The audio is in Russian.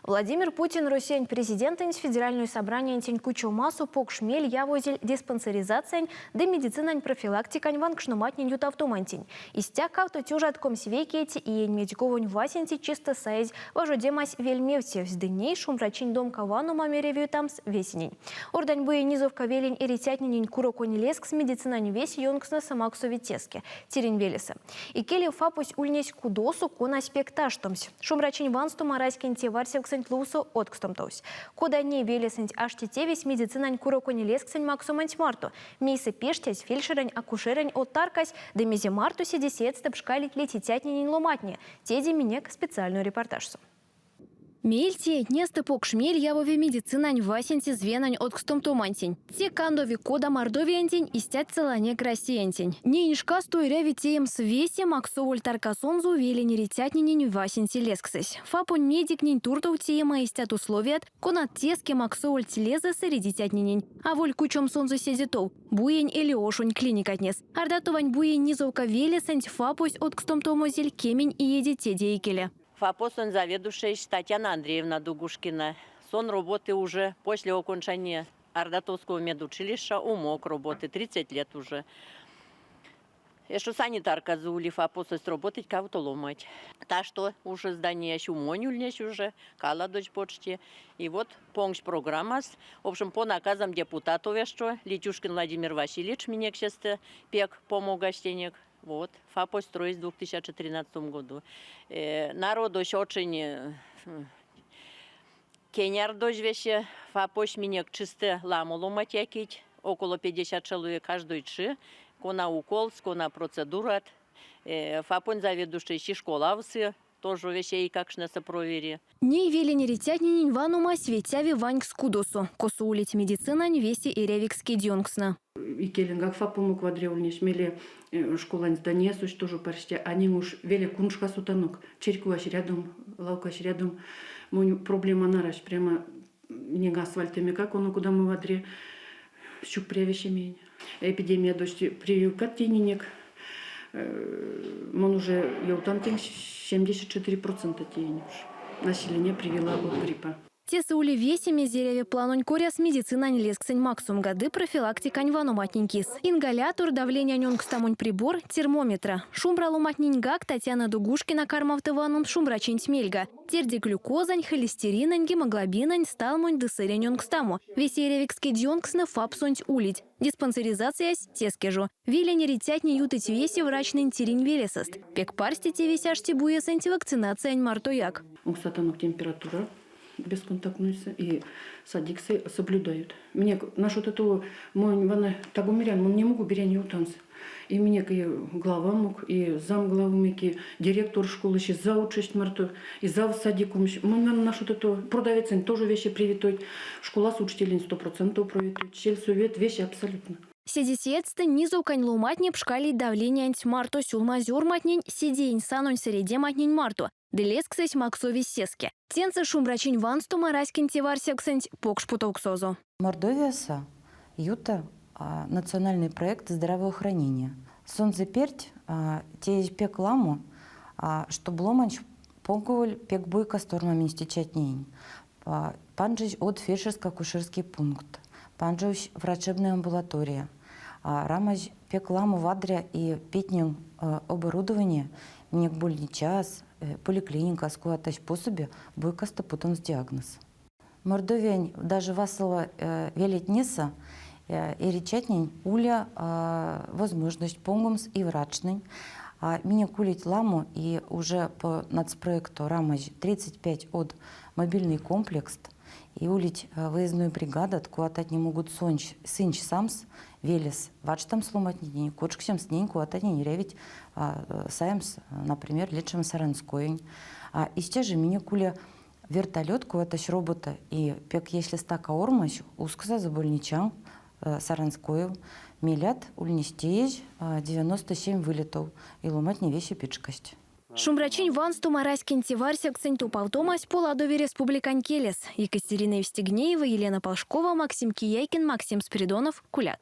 Владимир Путин, Россия, президент федеральное собрание кучу массу покшмель явозель диспансеризация да медицина профилактика ванкшнуматнин ютавтомантин. Истяк автотюжат комсвекети и медиковон васенти чисто сайз вожодемась вельмевте вздыней шумрачин дом кавану мамеревью тамс весенень. Ордань бы низовка велень и ретятнинин куроконилеск с медицинань весь йонксна самаксовитеске. Терень велеса. И кели фапусь ульнесь кудосу кон аспектаж томс. Шумрачин вансту марайскин теварсевк лусу откстомтous. Кода не велесент аштитевись медицинань куроконилесксень максумань марту. Мейсы пештесь фельдшерань акушерань оттаркась, да мезе марту седесет степшкалить летитятнинин ломатне. Теди минек специальную репортажсу. Мельти, несты покшмель явове медицинань васенти звенань откстом томантень. Те кандови кода мордовиантень истят целане красиентень. Нeinишка стойряви теем свесе максоволь таркасонзу велени ретятнинень васенти лесксесь. Фапон медикнень туртов теема истят условият, конат теске максоволь телезе средитятнинень. А воль кучом сонзу седитов. Буень или ошунь клиникатнес. Ардатовань буень низовка велесенть фапусь откстом томозель кемень и едите деекеле. Фапосон заведующая Татьяна Андреевна Дугушкина. Сон работы уже после окончания Ардатовского медучилища, умок работы, 30 лет уже. Еще санитарка зули фапосость работать, кого-то ломать. Та, что уже здание еще умонюльнесь уже, кала дочь почте. И вот помощь программа. В общем, по наказам депутатов, что Летюшкин Владимир Васильевич мне, к счастью, пек помог гостиник. Вот, ФАП строить в 2013 году. Народ очень кеняр дожвеше. ФАП меня чисто ламулу матякить. Около 50 человек каждый чи. Кона укол, кона процедура. ФАП заведующий школа все. Тоже вещей как на сопровери. Не велени ретятнинин ванума светяви ваньк скудосу. Косу улить медицина веси и ревикский дёнксна. И келингак фапому квадреульне шмели школань здание суч тоже почти. Они уж вели куншка сутанок. Черкуаш рядом, лавкаш рядом. Мой проблема наращ прямо не асфальтами, как он куда мы вадре. Щук превещами. Эпидемия дождь прививкат тенинек. Он уже елтантин 74% теней. Население привела от гриппа. Те саули весеми зереве планонь коряс медицинань лесксень максум годы профилактикань вануматненькис. Ингалятор, давление нёнкстамонь прибор, термометра. Шумбралуматненьгак Татьяна Дугушкина кармавтыванун шумбрачень смельга. Терди глюкозань, холестеринань, гемоглобинань, сталмонь дысыря нёнкстаму. Весеревикский дёнксна фапсонь улить. Диспансеризация с тескежу. Вилени ретятни ютыть веси врачный терень велесост. Пек парстите висяшти буес антивакцинация мартояк. Сатанок температура. Бесконтактнуются и садиксы соблюдают. Мне наш вот это мой вана тагумирян, он не могу берение утанцы. И мне и глава мог, и зам главы, и директор школы, и заучесть марту, и зав садикум. Мы наш вот это продавец тоже вещи привитают. Школа с учителем 100% привитают. Щель совет вещи абсолютно. Седесетсты низу каньлу матни пшкали давление антимарту сюлмазюр матнень сидень санонь среде матнень марту. Делесксесь максови сеске. Тенце шумбрачин вансту мараськин теварсексенць покшпутоксозу. Мордовиаса юта национальный проект здравоохранения. Сонзеперть те пек ламу, что бломанч понговоль пек буйка сторма министичатнень. Панжич от фельдшерско-акушерский пункт. Панжич врачебная амбулатория. Рамаж пек ламу вадря и петнем оборудование, мне больный час, поликлиника, скуатащ пособе, буйка стопутон с диагноз. Мордовень даже васала велить неса, и речатнень уля возможность помогумс и врачный. Меня кулить ламу и уже по нацпроекту рамаж 35 от мобильный комплекс и улить выездную бригаду, куатать не могут сынч самс, велес, вач там сломать не кочксем с ней куатать не ревить саемс, например, лечим саранской. И сейчас же меня куля вертолет, куатать робота и пек если стака ормощ, ускза забольничам саранской, милят ульнистеж 97 вылетов и ломать не вещи пичкость. Шумбрачин вансту мараськин теварсексень тупавтомась поладови республикань келес. Екатерина Евстигнеева, Елена Пашкова, Максим Кияйкин, Максим Спиридонов, Кулят.